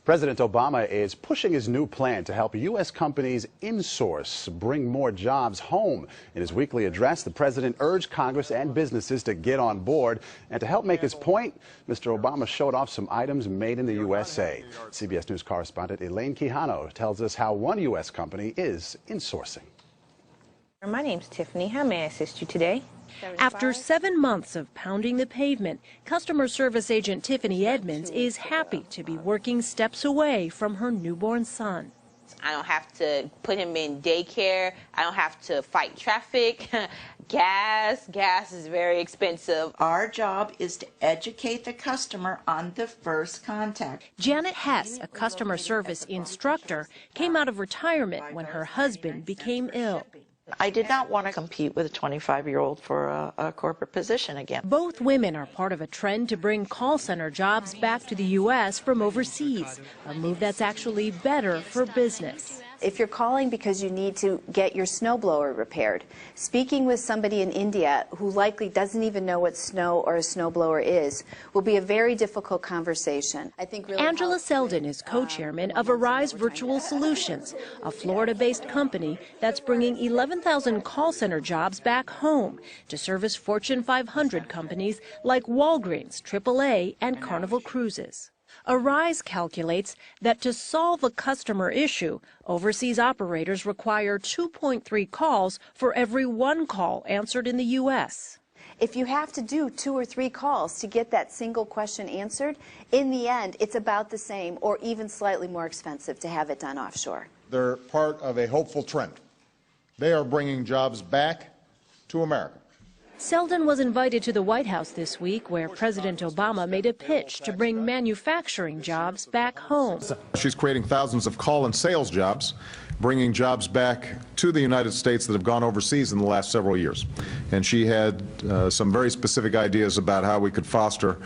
President Obama is pushing his new plan to help U.S. companies insource, bring more jobs home. In his weekly address, the president urged Congress and businesses to get on board. And to help make his point, Mr. Obama showed off some items made in the USA. CBS News correspondent Elaine Quijano tells us how one U.S. company is insourcing. My name's Tiffany. How may I assist you today? After 7 months of pounding the pavement, customer service agent Tiffany Edmonds is happy to be working steps away from her newborn son. I don't have to put him in daycare. I don't have to fight traffic. Gas is very expensive. Our job is to educate the customer on the first contact. Janet Hess, a customer service instructor, came out of retirement when her husband became ill. I did not want to compete with a 25-year-old for a corporate position again. Both women are part of a trend to bring call center jobs back to the U.S. from overseas, a move that's actually better for business. If you're calling because you need to get your snowblower repaired, speaking with somebody in India who likely doesn't even know what snow or a snowblower is will be a very difficult conversation. I think really Angela Selden is co-chairman of Arise Virtual Solutions, a Florida-based company that's bringing 11,000 call center jobs back home to service Fortune 500 companies like Walgreens, AAA, and Carnival Cruises. Arise calculates that to solve a customer issue, overseas operators require 2.3 calls for every 1 call answered in the U.S. If you have to do 2 or 3 calls to get that single question answered, in the end, it's about the same or even slightly more expensive to have it done offshore. They're part of a hopeful trend. They are bringing jobs back to America. Selden was invited to the White House this week, where President Obama made a pitch to bring manufacturing jobs back home. She's creating thousands of call and sales jobs, bringing jobs back to the United States that have gone overseas in the last several years. And she had some very specific ideas about how we could foster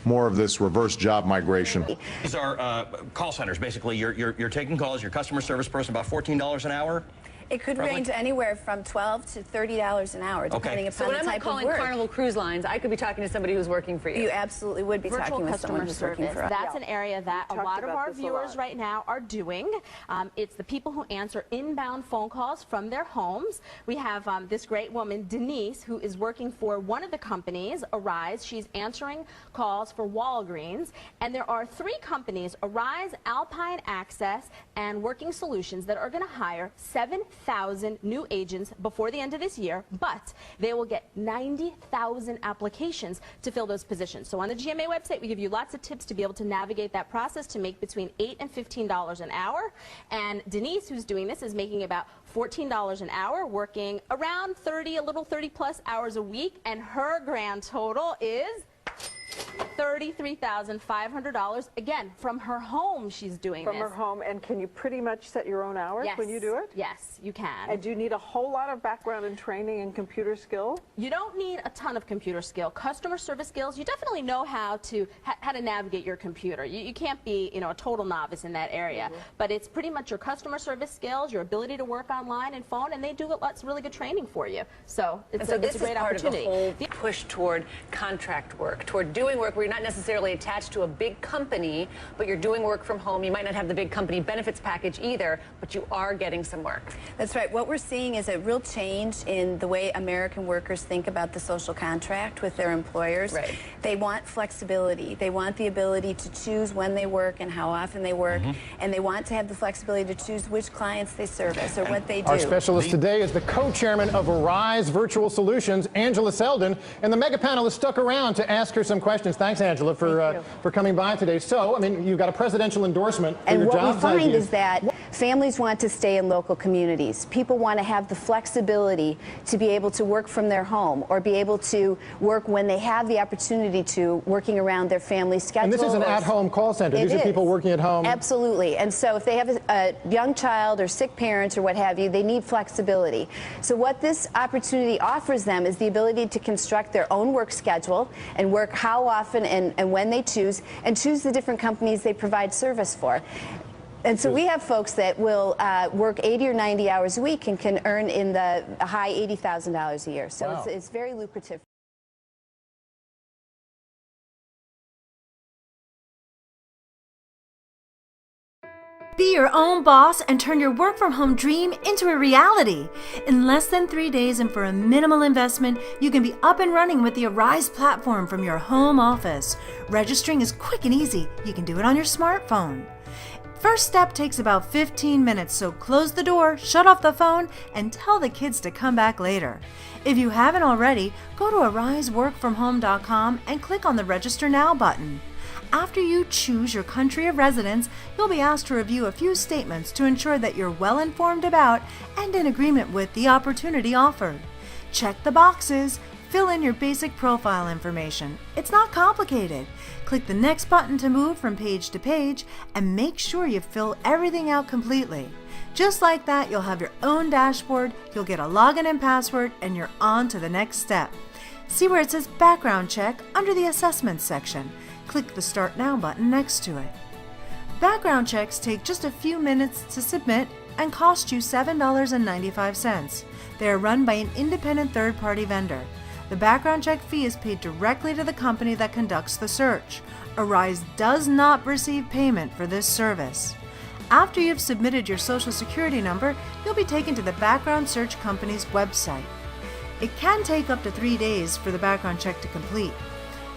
more of this reverse job migration. These are call centers. Basically, you're taking calls, your customer service person, about $14 an hour. It could range anywhere from $12 to $30 an hour, depending upon the type of work. So when I'm calling Carnival Cruise Lines, I could be talking to somebody who's working for you. You absolutely would be talking with someone who's working for us. That's an area that a lot of our viewers right now are doing. It's the people who answer inbound phone calls from their homes. We have this great woman, Denise, who is working for one of the companies, Arise. She's answering calls for Walgreens. And there are 3 companies, Arise, Alpine Access, and Working Solutions, that are going to hire 7,000 new agents before the end of this year, but they will get 90,000 applications to fill those positions. So on the GMA website, we give you lots of tips to be able to navigate that process to make between $8 and $15 an hour. And Denise, who's doing this, is making about $14 an hour, working around 30, a little 30-plus hours a week, and her grand total is $33,500. Again, from her home she's doing this. From her home. And can you pretty much set your own hours when you do it? Yes, you can. And do you need a whole lot of background in training and computer skill? You don't need a ton of computer skill. Customer service skills, you definitely know how to navigate your computer. You can't be, a total novice in that area. But it's pretty much your customer service skills, your ability to work online and phone, and they do lots of really good training for you. So it's a great opportunity. Of the whole push toward contract work, toward doing work where you're not necessarily attached to a big company, but you're doing work from home. You might not have the big company benefits package either, but you are getting some work. That's right. What we're seeing is a real change in the way American workers think about the social contract with their employers. Right. They want flexibility. They want the ability to choose when they work and how often they work, and they want to have the flexibility to choose which clients they service or what they do. Our specialist today is the co-chairman of Arise Virtual Solutions, Angela Selden, and the mega panelists stuck around to ask her some questions. Thanks, Angela, for coming by today. So, I mean, you've got a presidential endorsement for your jobs. And what we find is that families want to stay in local communities. People want to have the flexibility to be able to work from their home or be able to work when they have the opportunity to, working around their family schedule. And this is an at-home call center. These are people working at home. Absolutely. And so if they have a young child or sick parents or what have you, they need flexibility. So what this opportunity offers them is the ability to construct their own work schedule and work how often and when they choose, and choose the different companies they provide service for. And so we have folks that will work 80 or 90 hours a week and can earn in the high $80,000 a year. So it's very lucrative. Be your own boss and turn your work from home dream into a reality. In less than 3 days and for a minimal investment, you can be up and running with the Arise platform from your home office. Registering is quick and easy. You can do it on your smartphone. First step takes about 15 minutes, so close the door, shut off the phone, and tell the kids to come back later. If you haven't already, go to ariseworkfromhome.com and click on the Register Now button. After you choose your country of residence, you'll be asked to review a few statements to ensure that you're well informed about and in agreement with the opportunity offered. Check the boxes, fill in your basic profile information. It's not complicated. Click the next button to move from page to page and make sure you fill everything out completely. Just like that, you'll have your own dashboard, you'll get a login and password, and you're on to the next step. See where it says Background Check under the Assessments section. Click the Start Now button next to it. Background checks take just a few minutes to submit and cost you $7.95. They are run by an independent third-party vendor. The background check fee is paid directly to the company that conducts the search. Arise does not receive payment for this service. After you've submitted your Social Security number, you'll be taken to the background search company's website. It can take up to 3 days for the background check to complete.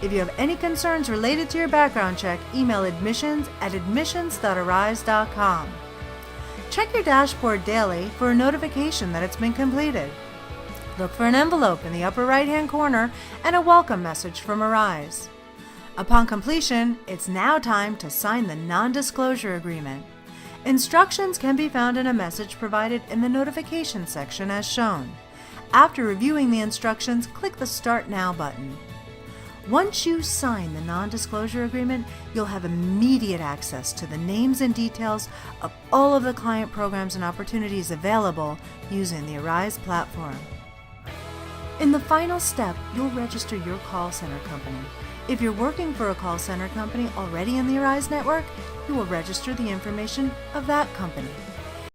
If you have any concerns related to your background check, email admissions@admissions.arise.com. Check your dashboard daily for a notification that it's been completed. Look for an envelope in the upper right-hand corner and a welcome message from Arise. Upon completion, it's now time to sign the non-disclosure agreement. Instructions can be found in a message provided in the notification section as shown. After reviewing the instructions, click the Start Now button. Once you sign the non-disclosure agreement, you'll have immediate access to the names and details of all of the client programs and opportunities available using the Arise platform. In the final step, you'll register your call center company. If you're working for a call center company already in the Arise network, you will register the information of that company.